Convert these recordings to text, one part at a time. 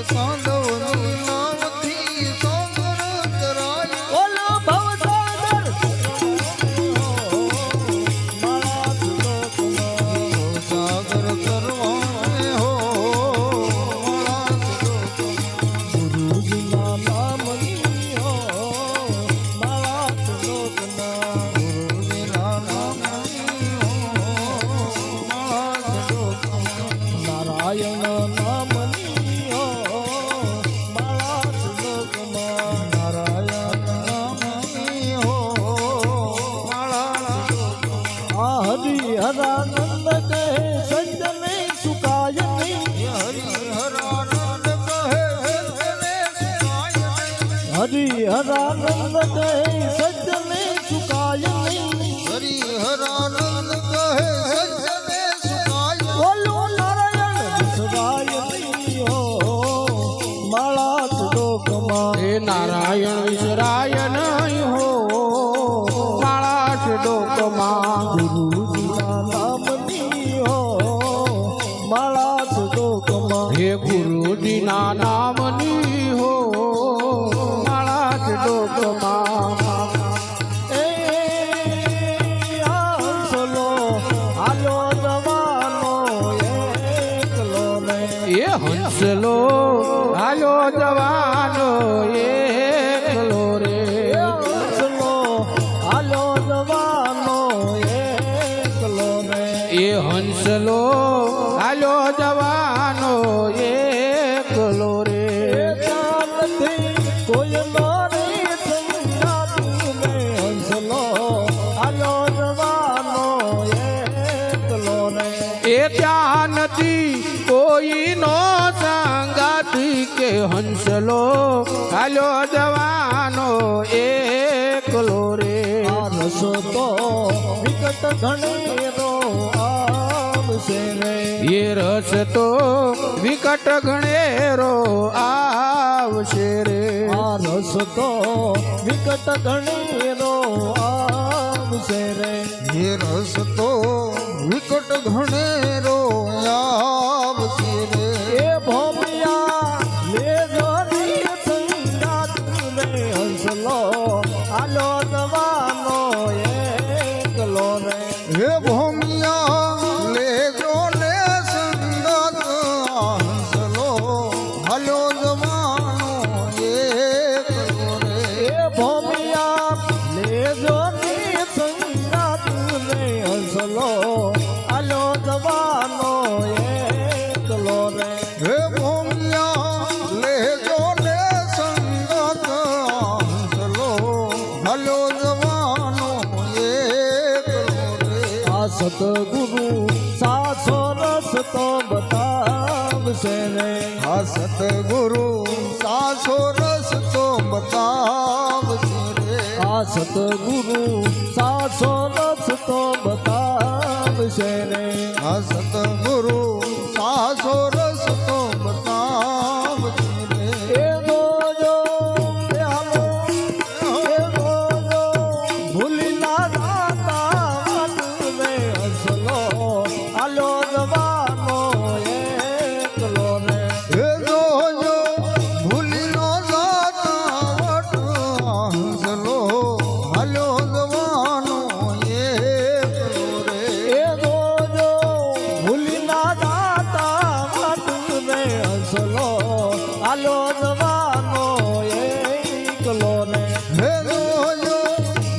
સાંધવની નામથી સાગર તરાય ઓલો ભવસાગર સાગર તરવાય હો ગુરુજીના નામની હો મારા શ્લોકના ગુરુજીના નામની હો મારા નારાયણ નામની હો મારા શ્લોકમાં નારાયણ નામની હો મારા આ હરિહરાનંદ કહે સજ્જને સુકાય નહીં હરિહરાનંદ કહે સજ્જને સુખાય નહીં હરિહરાનંદ કહે સજ્જને સુકાય નહીં હરિહરાનંદ કહે સજ્જને સુખાય બોલો નારાયણ વિસરાય નહીં હો મારા શ્લોકમાં હે નારાયણ વિસરાય નહીં હો મારા શ્લોકમાં ગુરુજીના નામની હો મારા શ્લોકમાં હે ગુરુજીના નામની હો મારા શ્લોકમાં એ હંસલો હાલો જવાનો એકલો ને એ હંસલો હાલો જવાનો એકલો રે હંસલો હાલો જવાનો એકલો ને એ હંસલો હાલો જવાનો એકલો રે કોઈ મારી સંગાતું ને હંસલો હાલો જવાનો એકલો ને એ ત્યાં નથી કોઈનો સંગાતી કે હંસલો હાલો જવાનો એકલો રે આ રસો તો વિકટ ઘણેરો આવશે રે એ રસ તો વિકટ ઘણેરો આવશે રે આ રસ તો વિકટ ઘણેરો આવશે રે હે રસ તો વિકટ ઘણેરો આવશે રે એ ભોમિયા લેજો ની સંગાત રે હંસલો હાલો જવાનો એકલો રે હે ભૂમિયા લેજો ને સંગત હંસલો હાલો જવાનો એકલો રે એ ભોમિયા લેજો ની સંગાત રે હંસલો હાલો જવાનો એકલો રે હે ભૂમિયા લેજો ને સંગત હંસલો હાલો જવાનો એકલો રે આ સતગુરુ સાસો રસ્તો બતાવશે રે આ સતગુરુ સાસો રસ્તો બતાવશે રે આ સતગુરુ સાસો રસ્તો બતાવશે રે આ સતગુરુ સાસો રસ્તો બતાવશે રે એ જોજો પ્યાલો એ જોજો ભૂલી ના જાતા વાટ રે હંસલો હાલો જવાનો એકલો રે હે જોજો ભૂલી નો જાતા વટ હંસલો હાલો જવાનો એકલો રે એ જોજો ભૂલી ના જાતા વાટ રે હંસલો હાલો જવાનો એકલો રે હે જોજો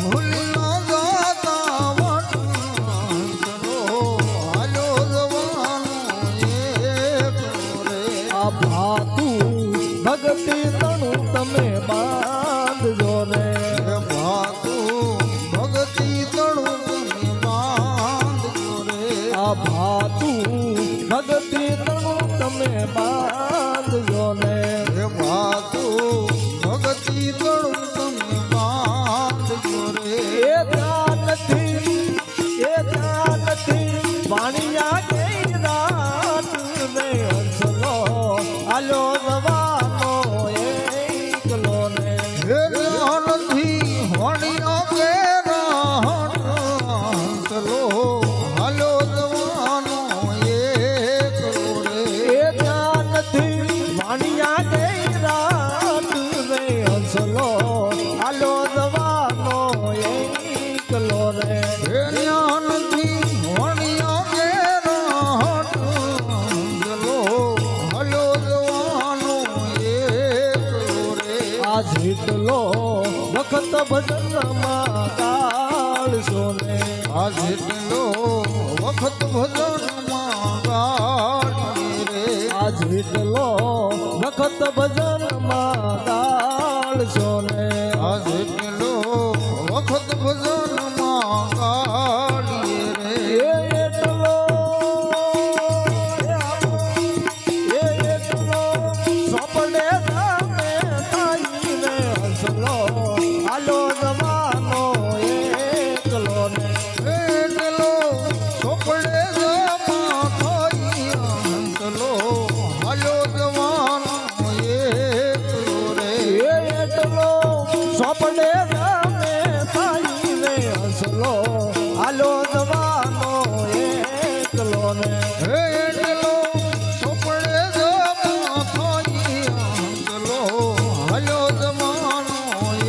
ભૂલી નો જાતા વટ હંસલો હાલો જવાનો એકલો રે આ ભાતું ભક્તિ તણું તમે બાંધજો રે હે ભાતું ભગતિ તણું તમે બાંધજો રે આ ભાતું ભક્તિ તણું તમે બાંધજો ને હે ભાતું ભગતિ તણું તમે બાંધજો રે એ ધ્યાન નથી વાણિયા કઈ રાત ને હંસલો હાલો જવાનો એકલો ને હે નથી હોણીઓ કે હંસલો હાલો જવાનો એકલો રે એ ધ્યાન નથી વાણિયા ભજનમાં ગાળશો ને આ જેટલો વખત ભજનમાં ગાડીએ રે આ જેટલો વખત ભજનમાં ગાળશો ને આ જેટલો વખત ભજનમાં ગાડીએ રે એટલો સોપડે તમે થાઈને હસલો આલો જવાનો એકલો ને એટલો ચોપડે જમા થઈ હંસલો હાલ્યો જવાનો એકલો રે એટલો સોપડે તમે થાઈને હસલો આલો જવાનો એકલો ને એટલો ચોપડે જમા થઈ હંસલો હાલ્યો જવાનો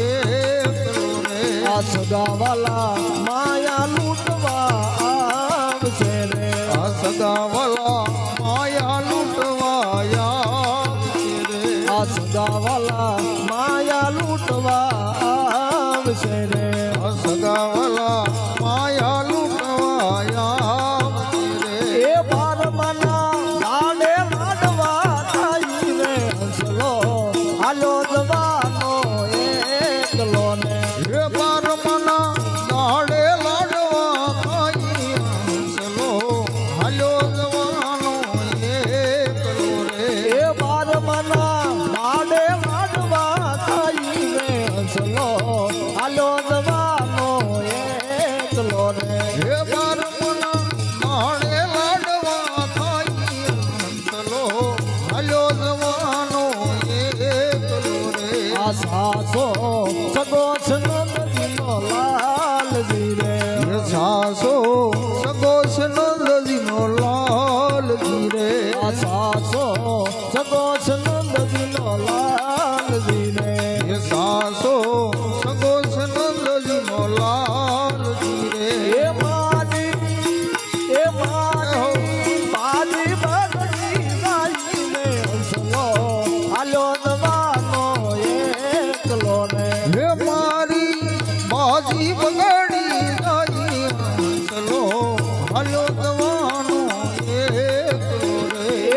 એકલો રે આ સગાવાલા માયા લૂંટવા આવશે રે આ સગાવાલા માયા લૂંટવા આવશે રે આ સગાવાલા માયા લૂંટવા આવશે રે આ સગાવાલા માયા લૂંટવા આવશે રે એ બારમાના લાડે લાડવા થાય રે હંસલો આલો જવાનો એકલો ને હે બારમાના દાડે લાડવા ખાઈ હંસલો હાલ્યો જવાનો એકલો રે એ બારમાના લાડે લાડવા થાય રે હંસલો આલો જવાનો એકલો ને હે બારમાના દાડે લાડવા ખાઈ હંસલો હાલ્યો જવાનો એકલો રે આ સાસો સગો નંદજીનો લાલજી રે હે સાસો સગો નંદજીનો લાલજી રે આ સાસો સગો નંદજીનો લાલજી રે હે સાસો સગો નંદજીનો લાલજી રે એ મારી બાજી બગડી ગાઈ રે હંસલો આલો જવાનો એકલો ને હે મારી બાજી બગાડી જાય હંસલો હાલ્યો જવાનો એકલો રે એ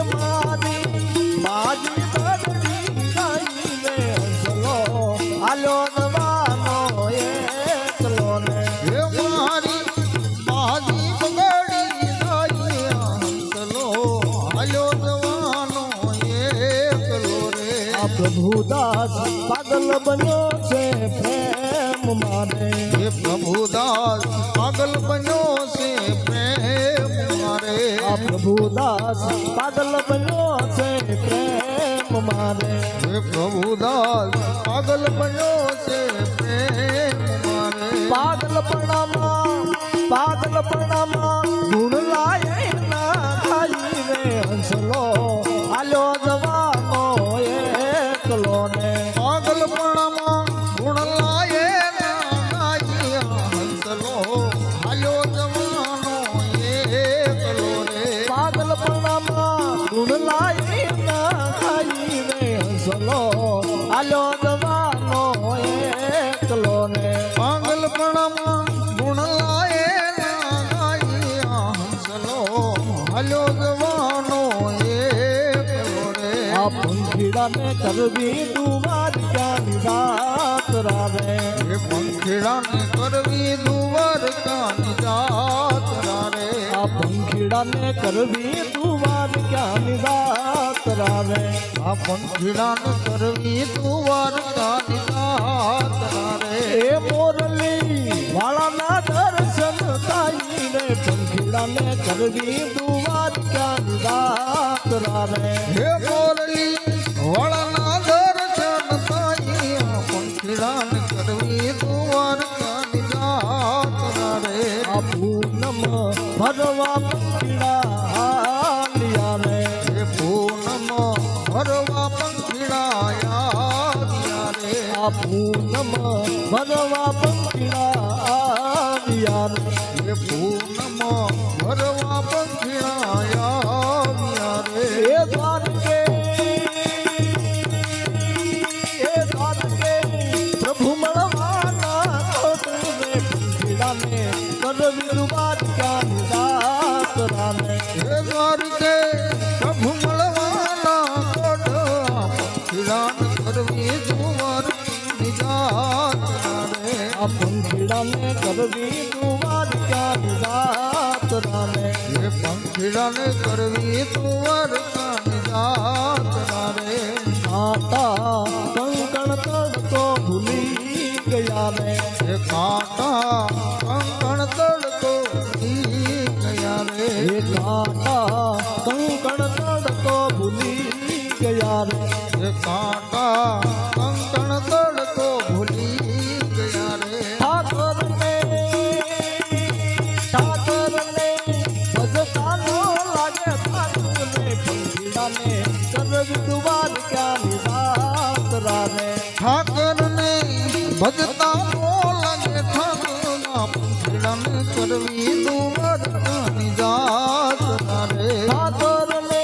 મારી બાજી બગડી ગાઈ રે હંસલો આલો જવાનો એકલો ને હે મારી બાજી બગાડી જાય હંસલો હાલ્યો જવાનો એકલો રે આ પ્રભુદાસ પાગલ બન્યો છે પ્રેમ મારે હે પ્રભુદાસ પાગલ બન્યો છે પ્રેમ મારે આ પ્રભુદાસ પાગલ બન્યો છે પ્રેમ મારે હે પ્રભુદાસ પાગલ બન્યો છે પ્રેમ મારે પાગલપણામાં ગુણ લાય ના ખાઈ રે હંસલો આલો જવાનો એકલો ને પાગલપણામાં ગુણ લાયે ના ગાઈ હંસલો હાલ્યો જવાનો એકલો રે પાગલપણામાં ગુણ લાય ના ખાઈ રે હંસલો આલો જવાનો એકલો ને પાગલપણામાં ગુણ લાયે ના ગાઈ હંસલો હાલ્યો જવાનો એકલો રે આ પંખીડાને કરવી દુવાર ક્યાંની રાત રાવે હે પંખીડાને કરવી દ્વારકાની જાત્રા રે આ પંખીડાને કરવી દુવાર ક્યાંની રાત રાવે આ પંખીડાને કરવી દ્વારકાની જાત્રા રે એ મોરલી વાળાના દર્શન થાય રે પંખીડાને કરવી દુવાર ક્યાંની રાત રાવે હે મોરલી વળના દર્શન થાય પંખીડાને કરવી દ્વારકાની જાત્રા રે આ પૂનમ ભરવા પંખીડા હાલિયા રે હે પૂનમ ભરવા પંખીડા આવ્યા રે આ પૂનમ ભરવા પંખીડા હાલિયા રે હે પૂનમ ભરવા પંખીડા આવ્યા રે એ દ્વારકે રાને હે દ્વારકે પ્રભુ મળવાના કોઢ પંખીડાન કરવી જુવાર નિજાત રે આ પંખીડાને કરવી દુવાર ક્યાં નિજાત રાને હે પંખીડાને કરવી જુવાર નિજાત રે કાંટા કંકણ તડકો ભૂલી ગયા ને હે કાંટા કંકણ તડકો ભૂલી ગયા રે એ કાંટા કંકણ તડકો ભૂલી ગયા રે હે કાંટા કંકણ તડકો ભૂલી ગયા રે ઠાકરને ભજતા નો લાગે ઠાકરને પંખીડાને કરવી દુવાર ક્યાં નિજાત રાને ઠાકરને ભજતા બોલાગે ઠાકરના પંખીડાને કરવી દુવાર નિજાત રે ઠાકરને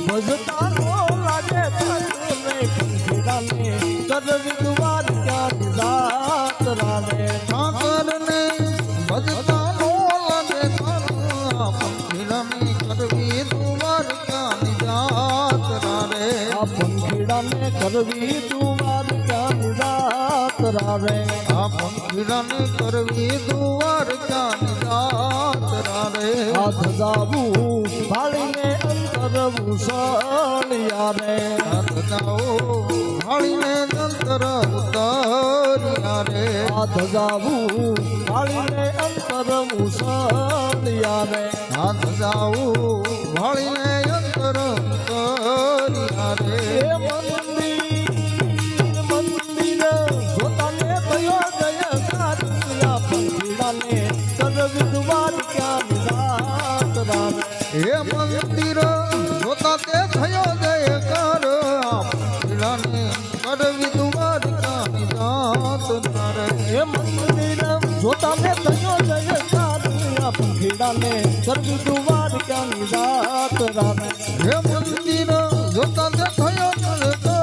ભજતા નો લાગે ઠાકરને પંખીડાને કરવી દુવાર ક્યાં નિજાત રાને ઠાકરને ભજતા બોલાગે ઠાકરના પંખીડાને કરવી દુવાર નિજાત રે આ પંખીડાને કરવી દુવાર ક્યાં નિજાત રાને આ પંખીડાને કરવી દુવાર નિજાત રે આ ધજાવું ભાળીને અંતર ભૂષણિયા રે હાથ જાઓ ભાળીને જંતર ઉતર્યા રે આ ધજાવું ભાળીને અંતર ભૂષણિયા રે હાથ જાઓ ભાળીને અંતર ઉતર્યા રે એ મંદિર જોતાને કયો જય કારિયા પંખીડાને કરવી દુવાર ક્યાં નિજાત રાને હે મંદિર જોતા તે થયો જયકાર આ પંખીડાને કરવી દુવાર નિજાત રે એ મંદિર જોતાને કયો જય કારિયા પંખીડાને કરવી દુવાર ક્યાં નિજાત રાને હે મંદિર જોતા તે થયો જયકાર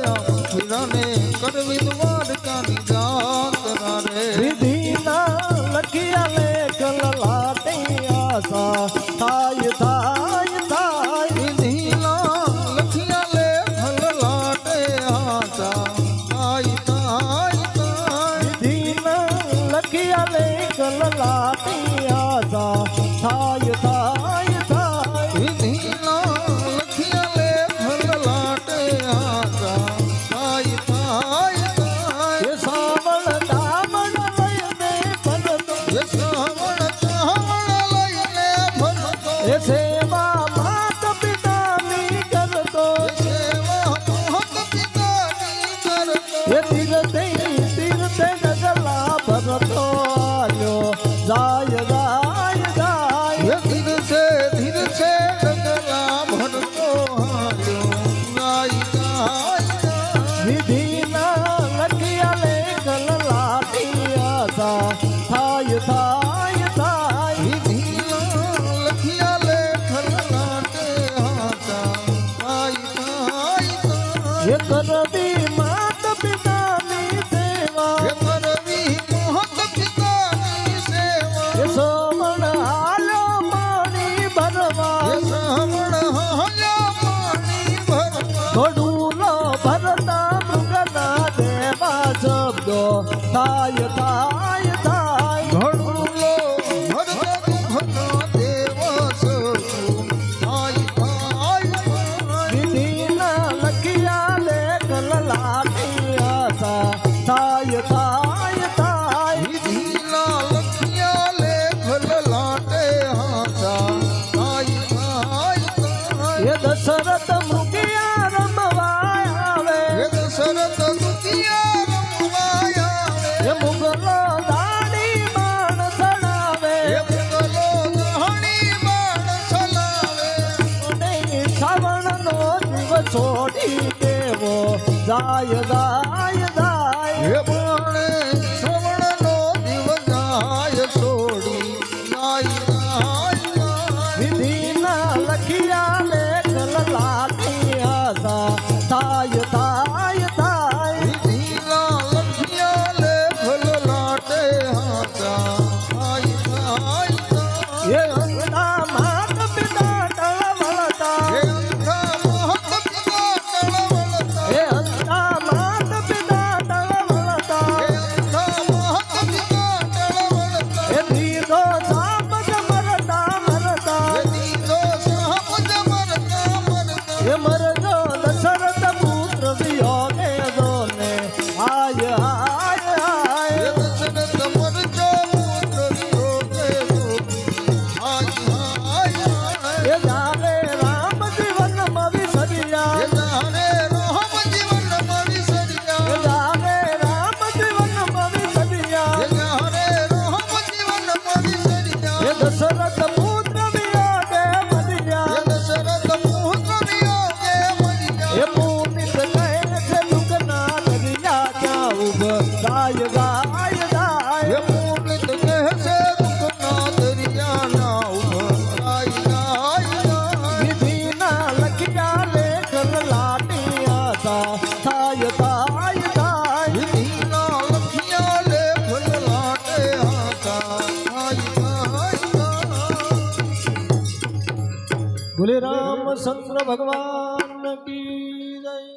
આ પંખીડાને કરવી દુવાર નિજાત રે વિધિના લખિયા લેખ લલાટે આશા થાય થાય થાય વિધિના લખિયા લે ફલલાટે હાચા તાઈ તાઈ તાઈ વિધિના લખિયા લેખ લલાટે આશા થાય થાય થાય વિધિના લખિયા લે ફલલાટે હાચા તાઈ તાઈ તાઈ એ સાવણ દામણ લઈને ભરતો એ શ્રાવણ ચાવણ લઈને ભરતો એ સેવા માત પિતાની કરતો સેવા મોહક પિતાની કરતો એ તીર્થે ડગલા ભરતો આલ્યો જાય જાય જાય ધીર છે ડગલા ભરતો હાલ્યો ગાઈ ગાઈ ગાઈ વિધિના લખિયા લેખ લલાટી આશા થાય થાય થાય વિધિના લખિયા લે ફલલાટે હાચા તાઈ તાઈ તાઈ એ કરવી માત પિતાની સેવા હે કરવી મોહક પિતાની સેવા એ સોમણ હાલો પાણી ભરવા હે શ્રાવણ હાલ્યા પાણી ભરવા ઘડુલો ભરતા મૃગના દેવા શબ્દો થાય થાય થાય ઘડુલો ભરતો ભરતો દેવ સકુ તાઈ તાઈ તાઈ વિધિના લખિયા લેખ લલાટી આશા થાય થાય થાય વિધિના લખિયા લે ફલલાટે હાચા તાઈ તાઈ તાઈ એ દશરથ મૃગિયા રમવા આવે હે દશરથ દુખિયા રમવાયા એ મુગલો દાડી બાણ ચડાવે હે મુગલો દહણી બાણ ચલાવે અને શ્રાવણનો જીવ છોડી દેવો જાય જાય જાય હે બાણે શ્રવણનો દિવ જાય છોડી જાય જાય જાય વિધિના લખિયા લેખ લલાટી આશા થાય થાય થાય વિધિના લખિયા લે ફલલાટે હાચા તાઈ બોલે રામચંદ્ર ભગવાન કી જય.